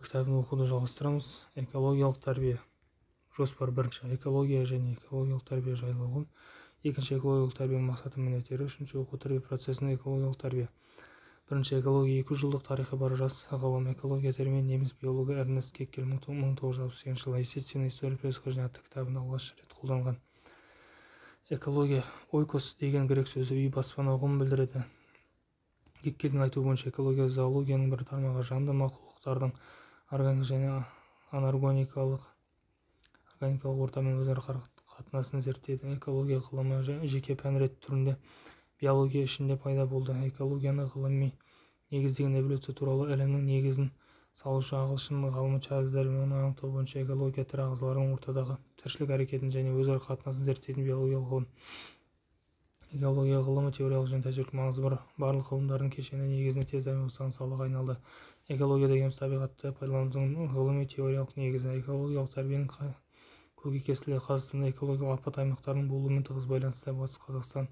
Кітабын оқуды жалғастырамыз. Экологиялық тәрбие. Жоспар. Бірінші, экология және экологиялық тәрбие жайлы ұғым. Екінші, экологиялық тәрбиенің мақсаты, міндеттері. Үшінші, оқу тәрбие процесінде экологиялық тәрбие. Бірінші, экология 200 жылдық тарихы бар жас ғалым. Экология термині неміс биологы Эрнест Геккель 1968 жылы естественная история происхождения атты кітабында алғаш рет қолданған. Экология ойкос деген грек сөзі үй, баспана ұғымын білдіреді. Геккельдің айтуы бойынша экология зоологияның бір тармағы. Жанды мақұлықтардың органикалық және анорганикалық ортамен өзара қатынасын зерттейді. Экология ғылымы жеке пән рет түрінде биология ішінде пайда болды. Экологияны ғылыми негіздеген эволюция туралы ілімнің негізін салушы ағылшын ғалымы Чарльз Дарвин анықтау бойынша экология тірі ағзалардың ортадағы тіршілік әрекетін және өзара қатынасын зерттейтін биологиялық ғылым. Экология ғылымы теориялық және тәжірибелік маңызы бар барлық ғылымдардың кешені негізінде тез дами бастаған салаға айналды. Экология дегеніміз табиғатты пайдаланудың ғылыми теориялық негізі. Экологиялық тәрбиенің көкейкестілігі. Қазақстанда экологиялық апат аймақтарының болуымен тығыз байланысты. Батыс Қазақстан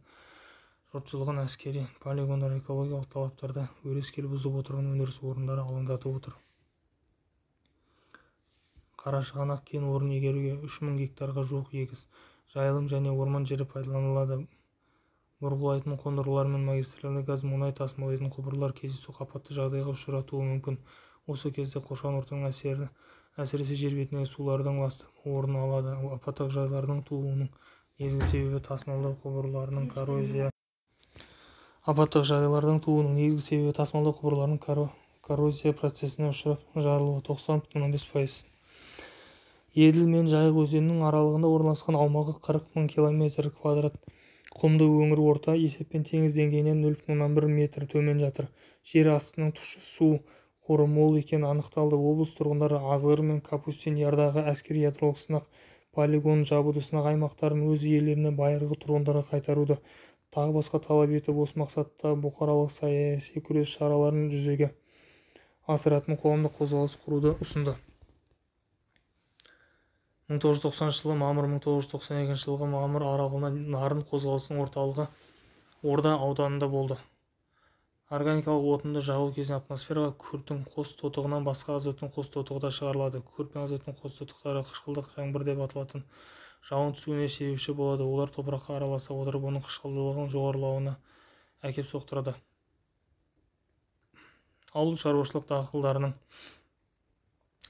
жұртшылығын әскери полигондар экологиялық талаптарды өрескел бұзып отырған өндіріс орындары алаңдатып отыр. Қарашығанақ кен орнын игеруге 3000 гектарға жуық егіс, жайылым және орман жері пайдаланылады. Бұрғылайтын қондырғылар мен магистральды газ, мұнай тасымалдайтын құбырлар кездейсоқ апатты жағдайға ұшыратуы мүмкін. Осы кезде қоршаған ортаның әсіресе жер бетіндегі сулардың ластануы орын алады. Апаттық жағдайлардың тууының негізгі себебі тасымалдау құбырларының коррозия. Апаттық жағдайлардың тууының негізгі себебі тасымалдау құбырларының коррозия процесіне ұшырап жарылуы 90,5%. Еділ мен Жайық өзенінің аралығында орналасқан аумағы 40 000 км квадрат. Құмды өңір орта есеппен теңіз деңгейінен 0,1 метр төмен жатыр. Жер астының тұщы су қоры мол екені анықталды. Облыс тұрғындары Азғыр мен Капустин Ярдағы әскери ядролық сынақ полигонын жабуды, сынақ аймақтарын өз иелеріне байырғы тұрғындарға қайтаруды тағы басқа талап етіп, осы мақсатта бұқаралық саяси күрес шараларын жүзеге асыратын қоғамдық қозғалыс құруды ұсынды. 1990 жылы мамыр, 1992 жылғы мамыр аралығында нарын қозғалысының орталығы Орда ауданында болды. Органикалық отынды жағу кезінде атмосфераға күрттің қос тотығынан басқа азоттың қос тотығы да шығарылады. Күрт пен азоттың қос тотықтары қышқылдық жаңбыр деп аталатын жауын түсуіне себепші болады. Олар топыраққа араласа отырып, оның қышқылдылығының жоғарылауына әкеп соқтырады. Ауыл шаруашылық дақылдарының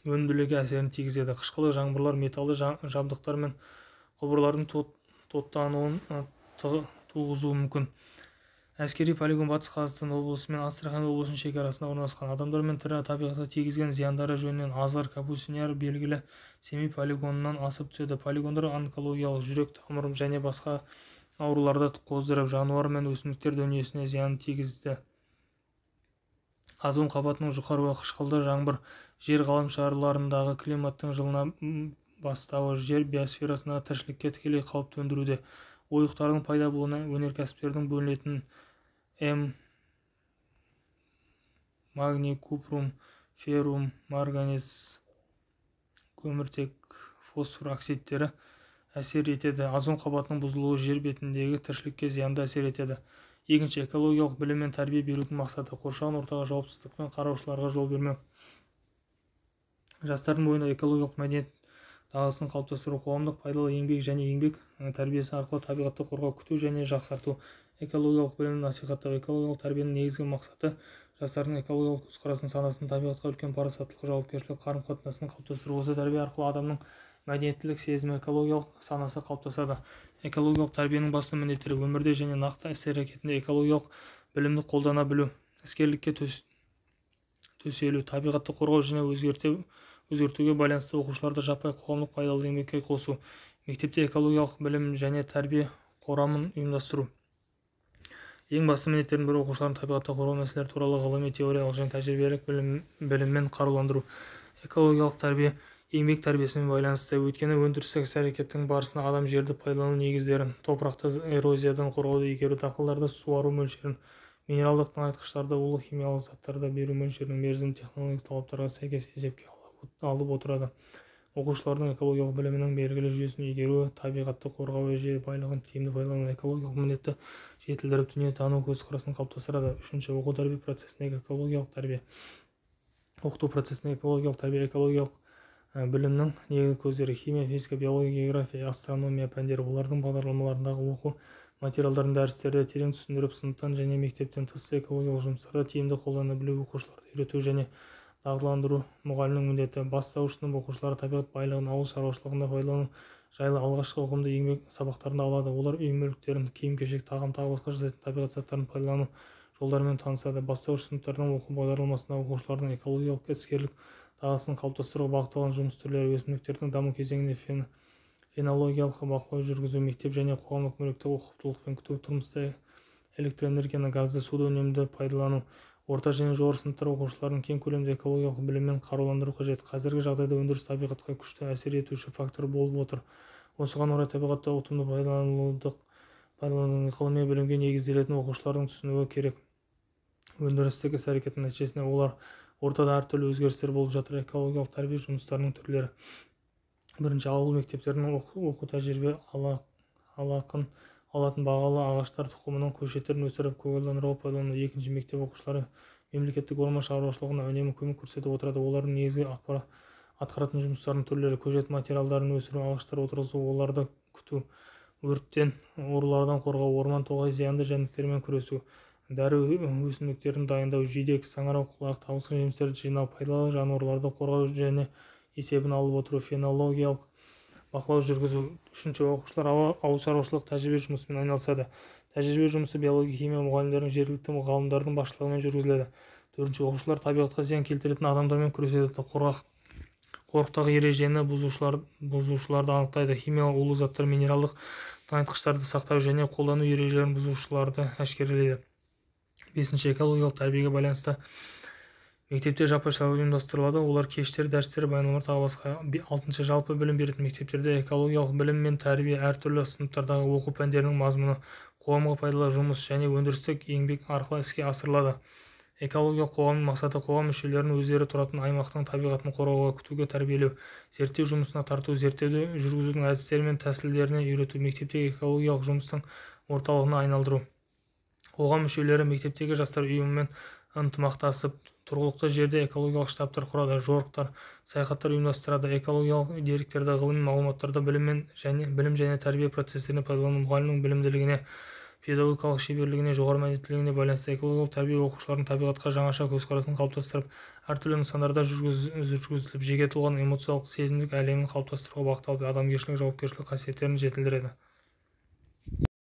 өнімділігі әсерін тигізеді. Қышқылдық жаңбырлар металлды жабдықтар мен құбырлардың тоттануын туғызуы мүмкін. Әскери полигон Батыс Қазақстан облысы мен Астрахан облысының шекарасында орналасқан. Адамдар мен тірі табиғатқа тигізген зияндары жөнінен Азғыр, Капустин Яр белгілі. Семей полигонынан асып түседі. Полигондар онкологиялық, жүрек тамыры және басқа ауруларды қоздырып, жануар мен өсімдіктер дүниесіне зиян тигізді. Озон қабатының жұқаруы, қышқылды жаңбыр, жер ғаламшарларындағы климаттың жылына бастауы жер биосферасындағы тіршілікке тікелей қауіп төндіруде. Ойықтардың пайда болуына өнеркәсіптердің бөлінетін магний, купрум, феррум, марганец, көміртек, фосфор оксидтері әсер етеді. Озон қабатының бұзылуы жер бетіндегі тіршілікке зиянды әсер етеді. Екінші, экологиялық білім мен тәрбие берудің мақсаты қоршаған ортаға жауапсыздықпен қараушыларға жол бермеу. Жастардың бойында экологиялық мәдениет дағдысын қалыптастыру, қоғамдық пайдалы еңбек және еңбек тәрбиесі арқылы табиғатты қорғау, күту және жақсарту. Экологиялық білімді насихаттау. Экологиялық тәрбиенің негізгі мақсаты жастардың экологиялық көзқарасын, санасын, табиғатқа үлкен парасаттылық, жауапкершілік қарым-қатынасын қалыптастыру. Осы тәрбие арқылы адамның мәдениеттілік сезімі, экологиялық санасы қалыптасады. Экологиялық тәрбиенің басты міндеттері: өмірде және нақты іс-әрекетінде экологиялық білімді қолдана білу, іскерлікке төселу, табиғатты қорғау және өзгертуге байланысты оқушыларды жаппай қоғамдық пайдалы еңбекке қосу, мектепте экологиялық білім және тәрбие құрамын ұйымдастыру. Ең басты міндеттердің бірі оқушылардың табиғатты қорғау мәселелері туралы ғылыми, теориялық және тәжірибелік біліммен қаруландыру. Экологиялық тәрбие еңбек тәрбиесімен байланысты, өйткені өндірістік іс-әрекеттің барысында адам жерді пайдалану негіздерін, топырақты эрозиядан қорғауды игеру, дақылдарды суару мөлшерін, минералдық тыңайтқыштарды, улы химиялық заттарды беру мөлшерінің мерзім технологиялық талаптарға сәйкес есепке алып отырады. Оқушылардың экологиялық білімінің белгілі жүйесін игеруі, табиғатты қорғау, жер байлығын тиімді пайдалану, экологиялық міндетті жетілдіріп, дүние тану көзқарасын қалыптастырады. Үшінші, оқу тәрбие процесіндегі экологиялық тәрбие. Оқыту процесінде экологиялық тәрбие экологиялық білімнің негізгі көздері химия, физика, биология, география, астрономия пәндері. Олардың бағдарламаларындағы оқу материалдарын дәрістерді терең түсіндіріп, сыныптан және мектептен тыс экологиялық жұмыстарда тиімді қолдана білу, оқушыларды үйрету және дағдыландыру мұғалімнің міндеті. Бастауыш сынып оқушылары табиғат байлығын ауыл шаруашылығында пайдалану жайлы алғашқы ұғымды еңбек сабақтарында алады. Олар үй мүліктерін, киім-кешек, тағам тағы басқа жасайтын табиғат заттарын пайдалану жолдарымен танысады. Бастауыш сыныптардың оқу бағдарламасында оқушылардың экологиялық іскерлік дағдысын қалыптастыруға бағытталған жұмыс түрлері. Өсімдіктердің даму кезеңінде фенологиялық бақылау жүргізу, мектеп және қоғамдық мүлікті ұқыптылықпен күту, тұрмыста электроэнергияны, газды, суды үнемді пайдалану. Орта және жоғары сыныптар оқушыларын кең көлемді экологиялық біліммен қаруландыру қажет. Қазіргі жағдайда өндіріс табиғатқа күшті әсер етуші фактор болып отыр. Осыған орай табиғатты ұтымды пайдаланудың ғылыми білімге негізделетін оқушылардың түсінуі керек. Өндірістік іс-әрекеттің нәтижесінде олар ортада әртүрлі өзгерістер болып жатыр. Экологиялық тәрбие жұмыстарының түрлері. Бірінші, ауыл мектептерінің оқу тәжірибе алатын бағалы ағаштар тұқымының көшеттерін өсіріп көгалдандыруға пайдалану. Екінші, мектеп оқушылары мемлекеттік орман шаруашылығына үнемі көмек көрсетіп отырады. Олардың негізгі атқаратын жұмыстарының түрлері: көшет материалдарын өсіру, ағаштар отырғызу, оларды күту, өрттен, ұрылардан қорғау, орман тоғай зиянды жәндіктермен күресу, дәрі өсімдіктерін дайындау, жидек, саңырау құлақ, тауысқан жемістерді жинау, пайдалы жануарларды қорғау және есебін алып отыру, фенологиялық бақылау жүргізу. Үшінші, оқушылар ауыл шаруашылық тәжірибе жұмысымен айналысады. Тәжірибе жұмысы биология, химия мұғалімдерінің, жергілікті ғалымдардың басшылығымен жүргізіледі. Төртінші, оқушылар табиғатқа зиян келтіретін адамдармен күреседі. Қорықтағы ережені бұзушыларды анықтайды. Химиялық улы заттар, минералдық тыңайтқыштарды сақтау және қолдану ережелерін бұзушыларды әшкерелейді. Бесінші, экологиялық тәрбиеге байланысты мектепте жаппай сабақ ұйымдастырылады. Олар кештер, дәрістер, баяндамалар тағы басқа. Алтыншы, жалпы білім беретін мектептерде экологиялық білім мен тәрбие әртүрлі сыныптардағы оқу пәндерінің мазмұны, қоғамға пайдалы жұмыс және өндірістік еңбек арқылы іске асырылады. Экологиялық қоғамның мақсаты қоғам мүшелерінің өздері тұратын аймақтың табиғатын қорғауға, күтуге тәрбиелеу, зерттеу жұмысына тарту, зерттеуді жүргізудің әдістері мен тәсілдеріне үйрету, мектептегі экологиялық жұмыстың орталығына айналдыру. Қоғам мүшелері мектептегі жастар ұйымымен ынтымақтасып, тұрғылықты жерде экологиялық штабтар құрады, жорықтар, саяхаттар ұйымдастырады. Экологиялық деректерді, ғылыми мағлұматтарды білім және тәрбие процестеріне пайдалану, мұғалімнің білімділігіне, педагогикалық шеберлігіне, жоғары мәдениеттілігіне байланысты. Экологиялық тәрбие оқушылардың табиғатқа жаңаша көзқарасын қалыптастырып, әртүрлі нысандарда жүргізіліп, жеке тұлғаның эмоциялық сезімдік әлемін қалыптастыруға бағытталып, адамгершілік, жауапкершілік қасиеттерін жетілдіреді.